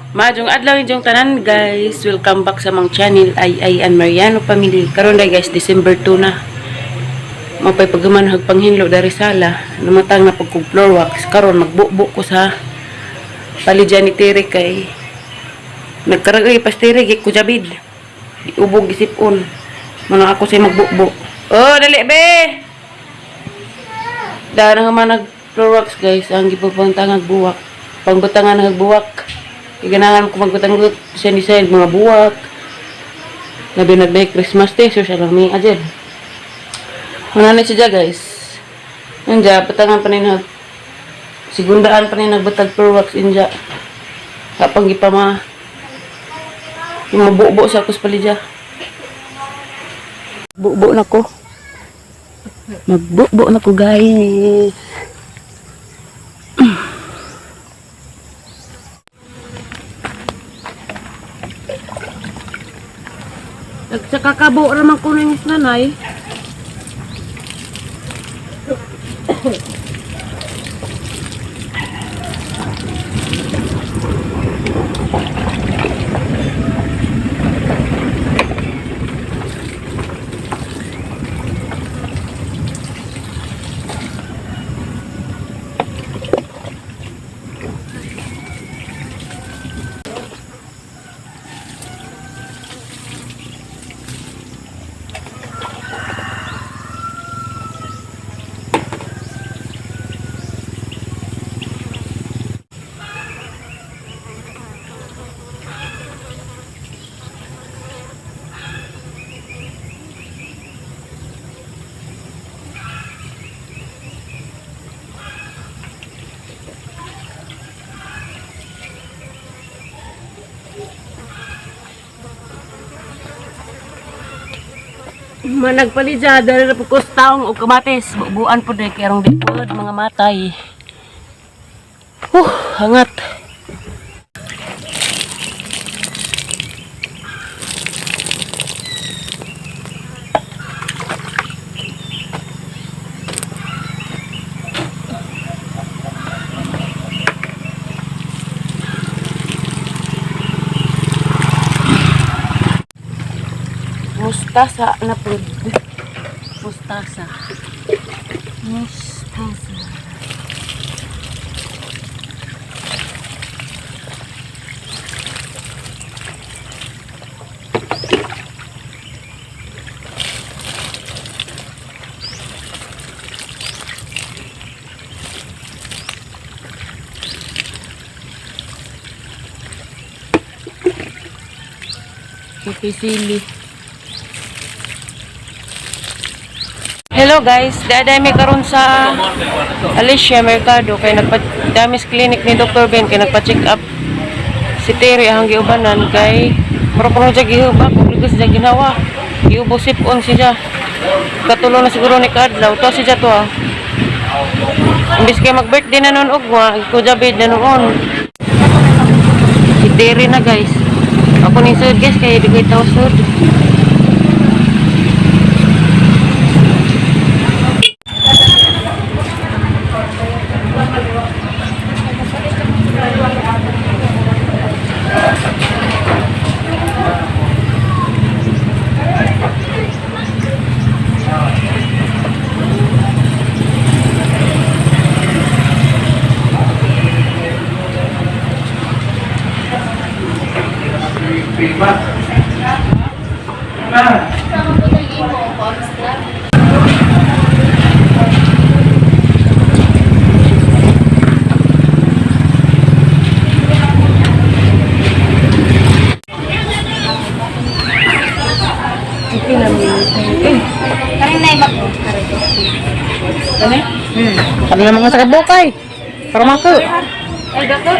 Majong adlaw ninyong tanan guys. Welcome back sa mga channel Ay and Mariano Family. Karon day guys, December 2 na. Mapay pagman hagpanghinlo dari sala. Namatang na pagkog floor wax. Karon magbubo ko sa paligyan ni Tere kay nagkaragay pas Tere ko jabid. Ubog isipon. Mana ako say magbubo. Oh, dali be. Dara nga man nag floor wax guys, ang gipapantang buwak. Pangbutangan nagbuwak. Iganangan ko magbutangot siya ni Sel, mga buwak. Labi na ba Christmas day, so siya lang may ajed. Muna na siya guys. Nandiya, patangan pa rin sigundaan pa rin nagbutag per wax inja. Kapag ipama yung mabubo sa kuspalidya. Bubo na ko. Magbubo na ko guys. Sa kakabo ramang ko ng nanay. Managpalidya dari na pagkos taong o kamatis. Buuan po dahil kayarong dipod mga matay. Hangat. Mustasa na po. Mustasa. Mustasa. Sili. Hello guys, dadami karon sa Alicia Mercado kay nagpa-damis clinic ni Dr. Ben kay nagpa-check up si Terry ang giubanan kay mura siya gihubak ug ligos siya ginawa. Giubosip-on siya. Katulo na siguro ni kadlaw to siya to. Imbis kay mag-birthday na noon ugma, ko jabid na noon. Si Terry na guys. Ako ni sud guys kay di ko itaw sud. Kami na mga sakabukay. Para mako. Ay, dato.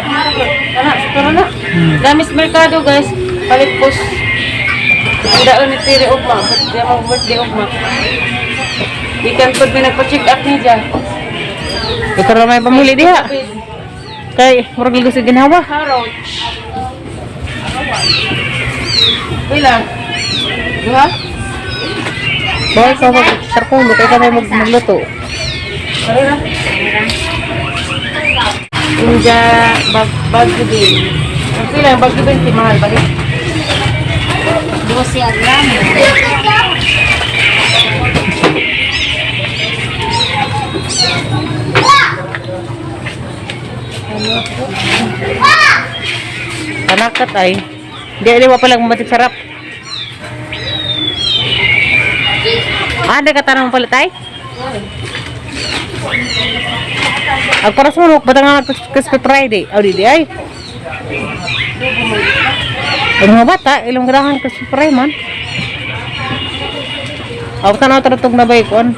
Kana na. Damis Mercado, guys. Palit pos. Daon ni Tiri Ugma. Diya mo birthday Ugma. Ikan po pinagpa-check up ni Diya. Ito na may pamuli diha. Kay, murag ligo sa ginawa. Harrow. Bilang. Diba? Boy, so sarkulo kay kami magluto. Inja bag din. Sila yung bagyo 20, mahal ba rin? 12 ang gramo. Panakat ay. Di wa palang matik sarap. Ada ka tanong palit ay? Ang paras mo batangan Crispy Friday. Aw di ay. Ang mga bata ilang garahan Crispy Friday man. Aw tanaw taratog na bay kon.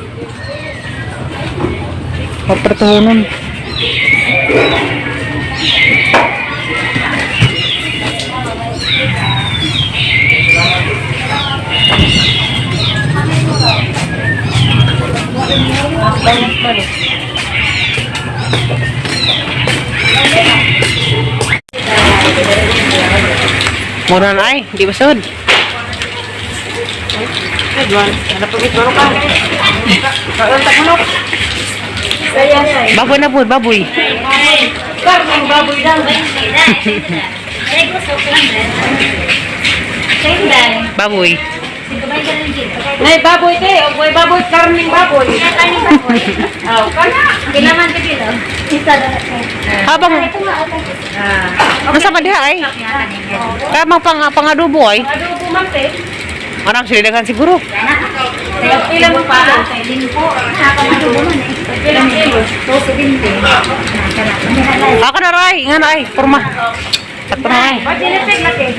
Papertuhonon. Mura na ay, di basod. Baboy na po, baboy. Karning baboy daw. Baboy. Nay baboy te, oy baboy karning baboy. Aw, kana. Kailangan ka dito. Habang nasa pa diha ay. Kaya pangadubo ay. Adubo man te. Marang silidagan siguro. Ilan mo pa? Din po. Nakakamato naman eh. Ilang kilo? 12 din din. Ako na ray, nga na ay, forma. Tato na ay. Pag dinipig natin.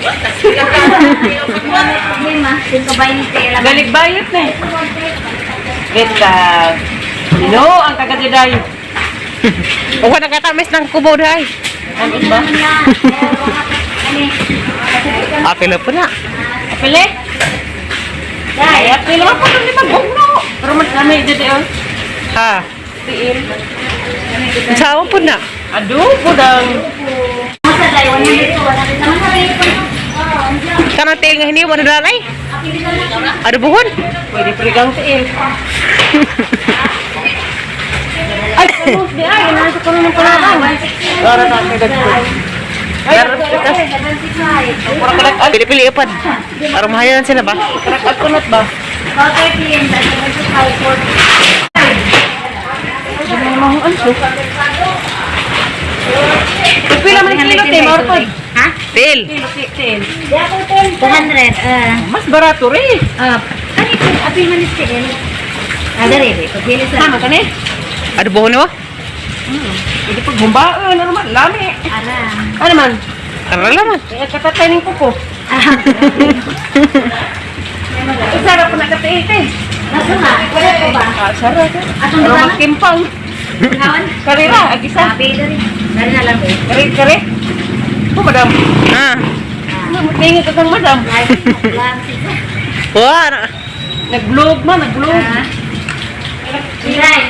Problema. Din ka ba yung tela? Galig bayot na eh. Getag. No, ang kagadiday. Huwag nagkatamis ng kubo dahi. Ano ba? Apilo po na. Apile? Ay, apile mo pa rin di mag-ugno. Pero mas lamay dito yun. Ha, Tiil. sawa po na. Adobo dang. Masa tayo, wala dito. Wala dito. Masa tayo. Kanang tail nga hindi mo na dalay. Ano buhon? Pwede prigang tiil. Ay, samus di ay. Nasa ko ng palaban. Para na ang kagad ko. Ay, Pili-pili ipad. Para mahayalan sila ba? karak at kunot ba? Pila man kilo te, Marpod. Ha? Tail. Kilo tiil. 200. Mas barato rin. Ano ito? Apil man is tiil. Dari rin. Pagbilis Sama ka ni? Ano buhon niyo? Hindi pag bumbaan, ano naman, lami. Ara. Ano man? Karala naman. Kaya katatay ng kuko. Sarap po nakatiite. Nasa nga? Wala ko ba? Sarap. Atong Pero dalawa? magkimpang. Kawan? Karira, agisa. Sabi dari. Dari na lang eh. Kare. Oh, madam. Ah. Tingin ka kang madam. Wah. Nag-vlog man, nag-vlog. Ilay.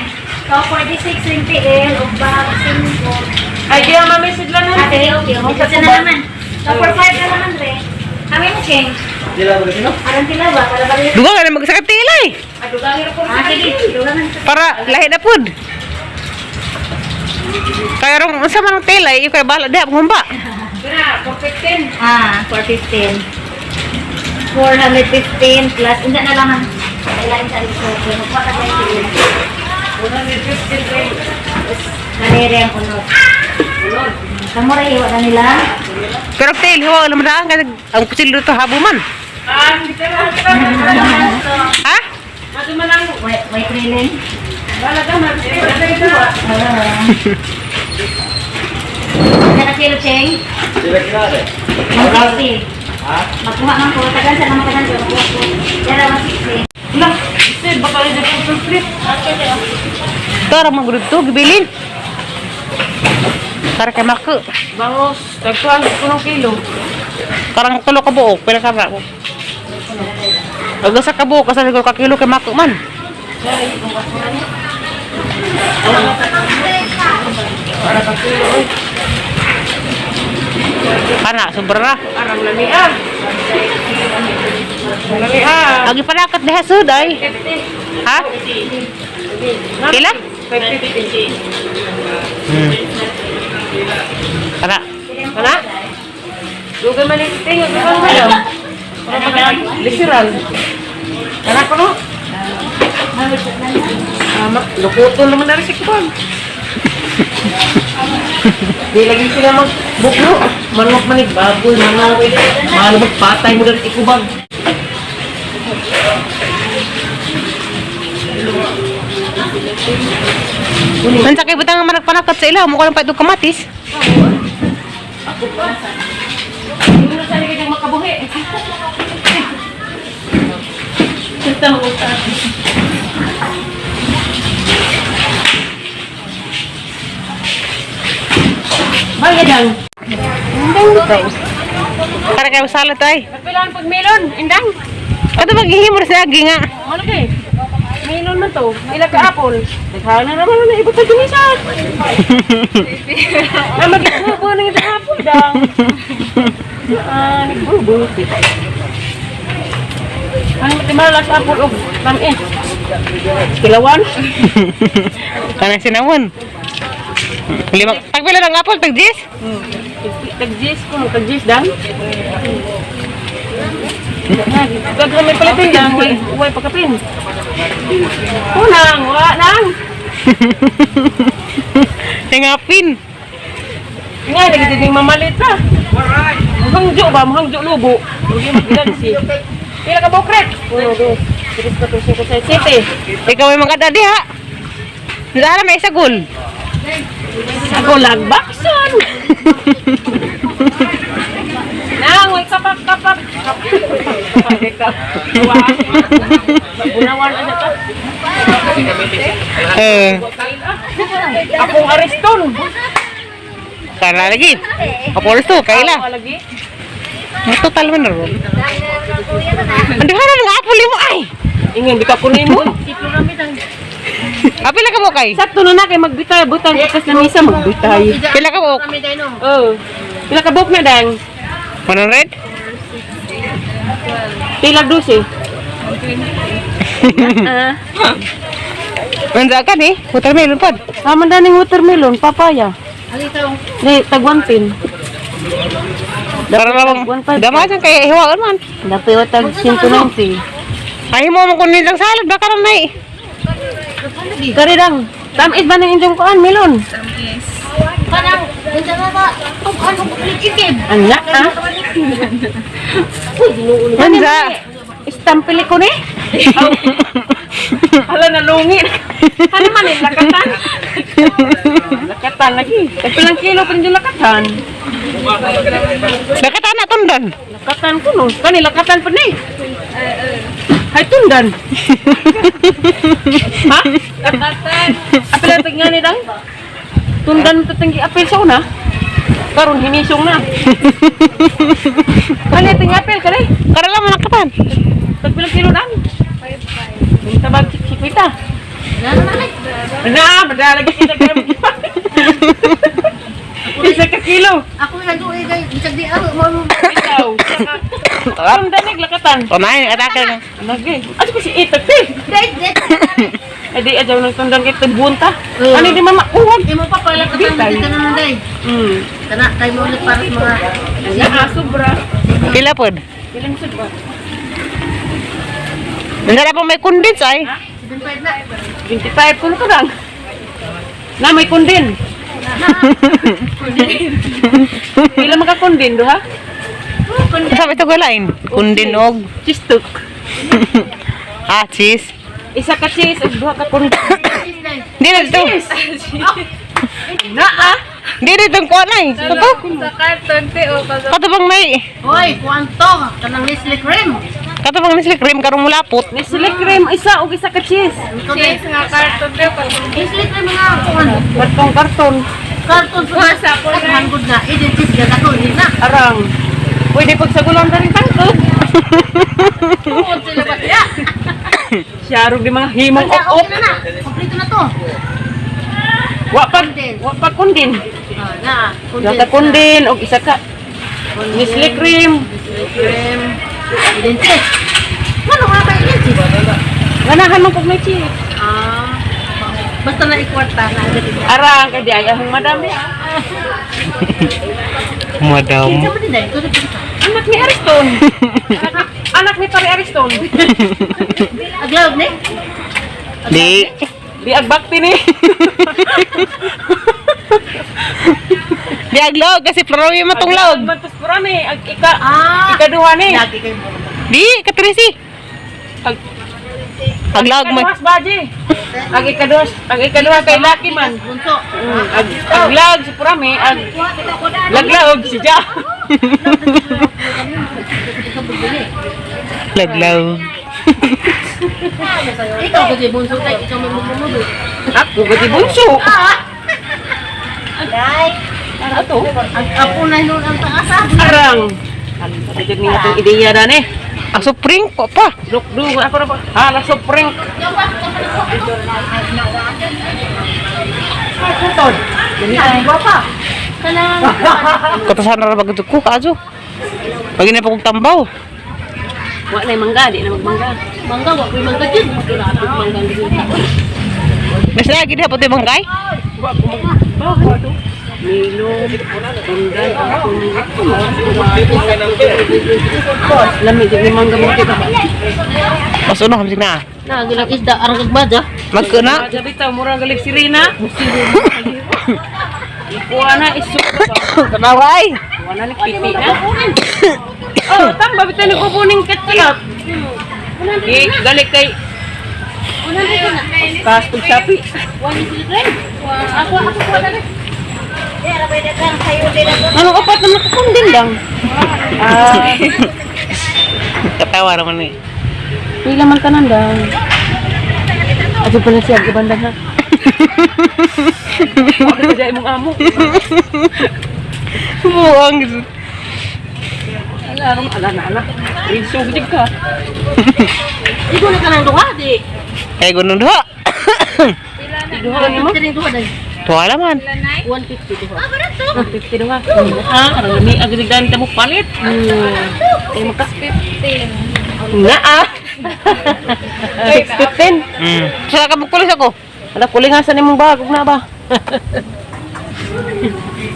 So, 46 yung TL o boxing ko. Ay, di ang message lang nun. Ate, okay. Kasi na naman. So, for 5 na naman, Re. Kami mo, King. Arang tila ba? Para ba rin? Duga ka na magsakit tilay. Adugangir ko sa Sige. Dugangan. Para lahi na pud. Kaya rong unsa man ang tilay, yung kay bala diha pangumba. Kira, for 15. For 15. 415 plus. Hindi na lang ang kailangan sa ito. Magpaka tayo sila. 115 rin. Nanere ang unod. Kamura iwa na nila. Pero tail ho, alam mo na ang kuchilyo to habuman. Hindi ka lang. Ha? Mati man ang White railing. wala ka man. Kaya na kilo, Cheng? Mag-60. Magkuha man ko. Tagan sa naman tagan ko. Kaya 160. Lang, kasi baka rin na po flip. Tara magudod to, gibilin. Tara kay maku. Bangos, tagpuan ko ng kilo. Karang tulo ka buok, pila ka ra. Agasa ka buok, kasi siguro ka kilo kay maku man. Para pa kilo eh. Kana, sobra. Arang lami ah. Lami ah. Agi palakat diha sud ay. Ha? Pila? 550. Kana. Wala? Dugan man yung tingog, dugan madam. Para mag literal. Anak ko no? Lukuton naman na rin si Kubang. Di lagi sila magbuklo. Manok manig baboy, manok. Manok patay mo dali Kubang. Ang sakay butang nga managpanakat sa ilaw, mukha lang pa itong kamatis. Hindi na sali kanyang makabuhi. Kita mo sa Bagay lang. Indang ito. Para kayo salad ay. Kapilaan pag melon, indang. Kato maghihimor sa agi nga. Ano kay? Melon man to. Ila ka apple. Naghahan na naman na ibot sa ginisan. Na magbubo ng itong apple dang. Nagbubo. Ano matimalas apple o tamis? Kilawan? Kanang sinawon. Lima. Tagpila ng apple, tag-10? Tag-10 ko, tag-10 dang. Gagawin may palitin dang. Uway pagkapin. Unang, wala nang. Tingapin. Nga, nagititing mamalit na. Mahangjo ba? Mahangjo lubo. Hindi magbilansi. Pila ka bukret? 1, 2, 3, 4, 5, 6, 7. Ikaw ay mga dadi ha. Zara may sagol. Ako lang bakson. Nangoy kapak. Bunawan ano to? Akong ariston. Karena lagi. Apolos to, kaila. Ako lagi. Total man ro. Andi hana mga apple mo ay. Ingin di ka kunin mo. Apil ka mo kay. Sakto na kay magbitay butang ikas na misa magbitay. Pila ka mo? Oh. Pila ka buk na dang. 100? Pila 12. Manza ka ni? Watermelon pod. Haman daning watermelon, papaya. Ni tagwantin. Para lang damasan kay hiwaon man. Dapat watag 190. Ay mo man kun nilang salad baka ra nay. Kari dang. Tamis ba ng inyong kuan melon? Parang, minsan na ba? Ano ko ikib? Anak ah. Manza. Istampili ko ni. Hala nalungi. Ano man eh, lakatan. Lakatan lagi. Ilang kilo pa rin yung lakatan. Nakata na tundan. Lakatan ko no. Kani lakatan pa ni. Hay tundan. Ha? Lakatan. Apil ang tingnan ni dang. Tundan ito tinggi apil sa una. Karon hinisong na. Kani tinggi apil ka rin. Karala man nakatan. Tagpilang kilo dang. 5. Yung tabag sikita. Na, madalagi kita kayo. Isa ka kilo. Ako nga doon eh, bisag di ako, mo Ikaw. Ang danig lakatan. Pamain atake na. Lagi. Ano ko si Itak eh. Date. Eh di ajaw nang tundang kita bunta. Ano di mama uwag. Di mo pa pala katang dito naman day. Kana tayo mo ulit para sa mga Na sobra. Pila pod. Ilang sud ba? Nandara pa may condense ay. 75 na. 25 kuno ko lang. Na may kundin. Pila maka kundin do ha? Sabi ito galain. Kundinog. Chistuk. Cheese. Isa ka cheese ug duha ka kundin. Di na dito. Na ah. Di na itong kuha na eh. Ito. Sa karton te o kaso. Katubang may. Hoy, kuanto kanang Nestle cream. Katubang nisli cream karong mulapot. Nestle cream isa ug isa ka cheese. Cheese nga karton te o Nestle cream nga kuan. Karton. Karton pa sa ko na good na. Cheese ga kato na. Arang. Pwede pagsagulan ta rin tangkod. Tuod sila ba ya? Siyarog di mga himong op-op. Okay na. Kompleto na to. Wa pa kundin. Na. Duha ka kundin og isa ka Nestle cream. Cream. Cheese. Ano nga ba yun cheese? Ganahan man kog may cheese. Basta na ikwarta na agad ito. Arang kay di ay ahong madami. Madam. Anak ni Ariston. Anak ni Pare Ariston. Aglaw ni? Di. Di agbakti ni. Di aglaw kasi plarawi mo tong laog. Bantus pura ni. Ikaduha ni. Di, katrisi. Aglaw mo. Ikaduhas baji. Ang ikaduha kay Lucky man. Bunso. Aglag si Purami. Laglaog si Ja. Laglaw. Ikaw kasi bunso tayo. Ikaw may mumulog. Ako gati bunso. Day. Ano to? Ang apo na nun ang taasa. Arang. Pagkakit niya itong ideya na ni. Ang supring ko pa. Duk-duk ako na pa. Hala supring. Putod. Ay, bapa. Kanang. Katasan na ba ko kaso. Pag na pa kong tambaw. Wala na yung mangga. Di na magmangga. Mangga, wak may mangga dyan. Magkulatot mangga dyan. Mas lagi na puti bangkay. Milo. Tunggan. Lamig yung mangga mo kita ba? Mas uno hamsik na. Nagilang isda, arang kagmadya. Magkuna. Gabi ta murang galing si Rina. Ikuha na isuk. Kanaway. Ikuha na ni Piti na. Oh, tamba bitaw ni kukuning ketchup. Galik kay fast food sapi. Ako ko na rin. Era pwede kang sayo din ako. Ano kapat na nakakundin lang. Katawa naman eh. Pila man tanan daw. Ato pala siya gabandang ha. Ako na dahil mong amo. Buang gitu. Ala na anak. Rinsog jig ka. Ikaw na ka nang duha, di. Gunung doa. Duha ni mo. Ito duha, day. Tuwa naman. 150 duha. 50 duha. Ah, arang ni agrigan ta mo palit. Ay makas 50. Na ah. 615. Sala ka magpulis ako. Ala kulingasan imong bag ug na ba?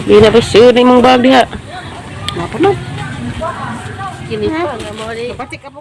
Di na ba sure imong bag diha. Napa no? Kini pa, nga mo, di. Patik ka po.